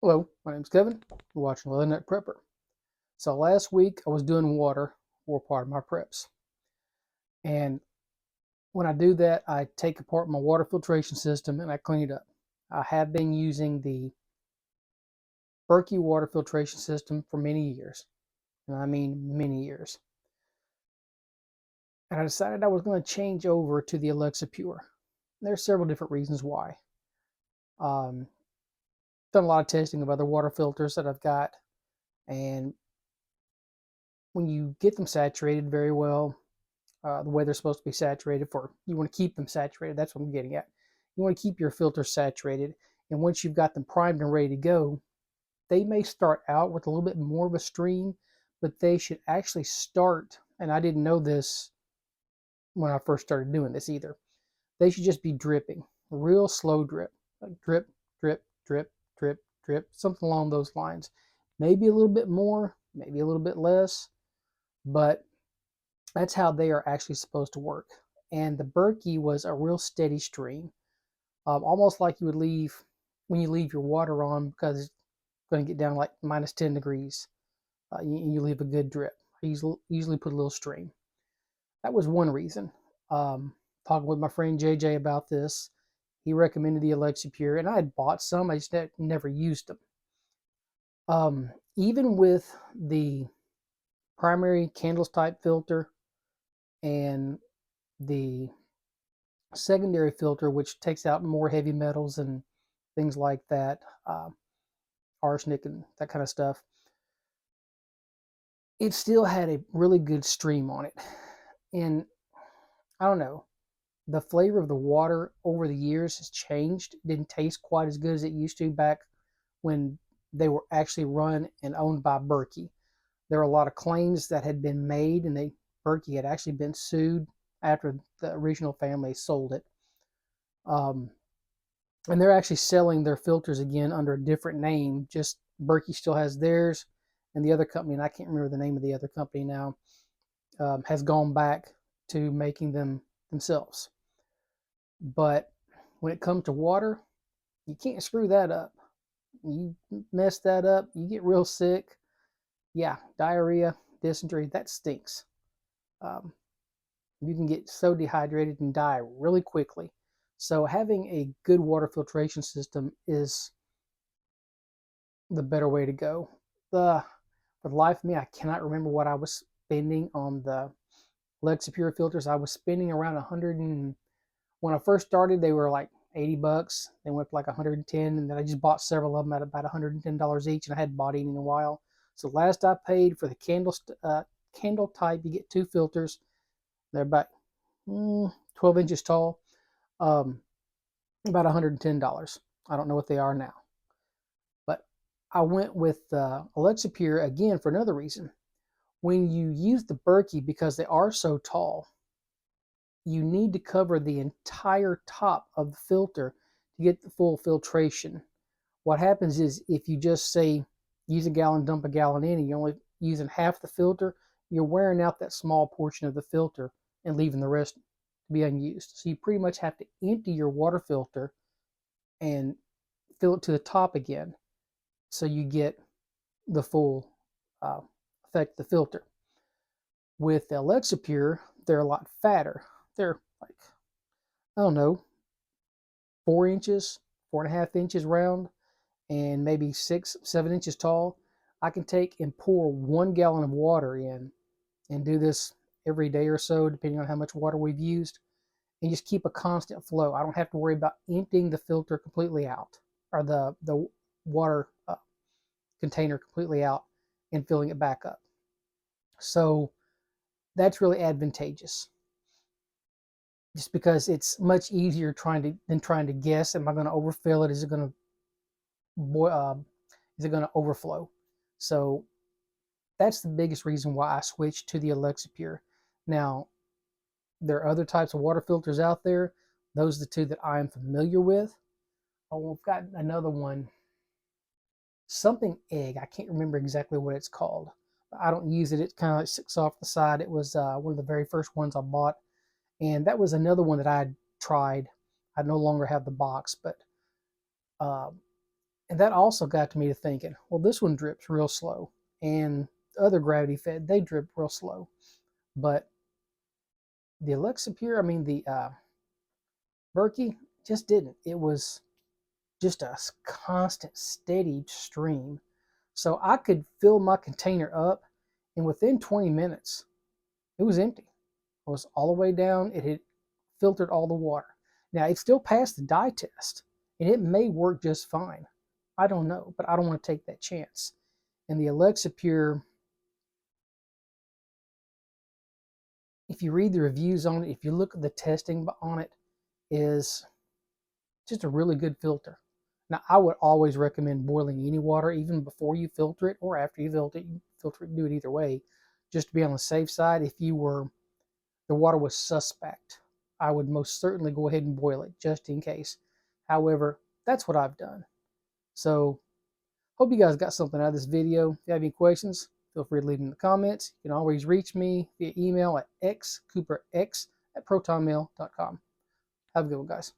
Hello, my name's Kevin. You're watching Leatherneck Prepper. So last week I was doing water for part of my preps. And when I do that, I take apart my water filtration system and I clean it up. I have been using the Berkey water filtration system for many years. And I mean many years. And I decided I was going to change over to the Alexapure. There's several different reasons why. Um, done a lot of testing of other water filters that I've got. And when you get them saturated very well, the way they're supposed to be saturated for. You want to keep them saturated. That's what I'm getting at. You want to keep your filters saturated. And once you've got them primed and ready to go, they may start out with a little bit more of a stream, but they should actually start, and I didn't know this when I first started doing this either, they should just be dripping. Real slow drip. Like drip, drip, drip, drip, drip, something along those lines. Maybe a little bit more, maybe a little bit less, but that's how they are actually supposed to work. And the Berkey was a real steady stream, almost like you would leave when you leave your water on because it's going to get down like minus 10 degrees. You leave a good drip. I usually put a little stream. That was one reason. Talking with my friend JJ about this, he recommended the Alexapure, and I had bought some. I just never used them. Even with the primary candles type filter and the secondary filter, which takes out more heavy metals and things like that, arsenic and that kind of stuff, it still had a really good stream on it. And I don't know, the flavor of the water over the years has changed. It didn't taste quite as good as it used to back when they were actually run and owned by Berkey. There were a lot of claims that had been made, and Berkey had actually been sued after the original family sold it. Um, and they're actually selling their filters again under a different name. Just Berkey still has theirs, and the other company, and I can't remember the name of the other company now, has gone back to making them themselves. But when it comes to water, you can't screw that up. You mess that up, you get real sick. Yeah, diarrhea, dysentery, that stinks. Um, you can get so dehydrated and die really quickly. So having a good water filtration system is the better way to go. For the life of me, I cannot remember what I was spending on the Alexapure filters. I was spending around 100 and when I first started, they were like $80. They went up like 110, and then I just bought several of them at about $110 each, and I hadn't bought any in a while. So last I paid for the candle type, you get two filters. They're about 12 inches tall. Um, about $110. I don't know what they are now. But I went with Alexapure again for another reason. When you use the Berkey, because they are so tall, you need to cover the entire top of the filter to get the full filtration. What happens is if you just say use a gallon, dump a gallon in, and you're only using half the filter, you're wearing out that small portion of the filter and leaving the rest to be unused. So you pretty much have to empty your water filter and fill it to the top again so you get the full uh, effect of the filter. With the Alexapure, they're a lot fatter. They're like, I don't know, 4 inches, 4.5 inches round, and maybe 6, 7 inches tall. I can take and pour 1 gallon of water in and do this every day or so, depending on how much water we've used, and just keep a constant flow. I don't have to worry about emptying the filter completely out or the water container completely out and filling it back up. So that's really advantageous. Just because it's much easier than trying to guess. Am I going to overfill it? Is it going to is it going to overflow? So that's the biggest reason why I switched to the Alexapure. Now, there are other types of water filters out there. Those are the two that I am familiar with. Oh, we've got another one, something egg. I can't remember exactly what it's called. I don't use it. It kind of like sticks off the side. It was one of the very first ones I bought, and that was another one that I had tried. I no longer have the box, but uh, And that also got me to thinking, well, this one drips real slow. And the other gravity fed, they drip real slow. But the Alexapure, I mean, the Berkey just didn't. It was just a constant, steady stream. So I could fill my container up, and within 20 minutes, it was empty. It was all the way down. It had filtered all the water. Now, it still passed the dye test, and it may work just fine. I don't know, but I don't want to take that chance. And the Alexapure, if you read the reviews on it, if you look at the testing on it, is just a really good filter. Now, I would always recommend boiling any water, even before you filter it or after you filter it. You filter it, do it either way, just to be on the safe side. If the water was suspect, I would most certainly go ahead and boil it just in case. However, that's what I've done. So, hope you guys got something out of this video. If you have any questions, feel free to leave them in the comments. You can always reach me via email at xcooperx@protonmail.com. Have a good one, guys.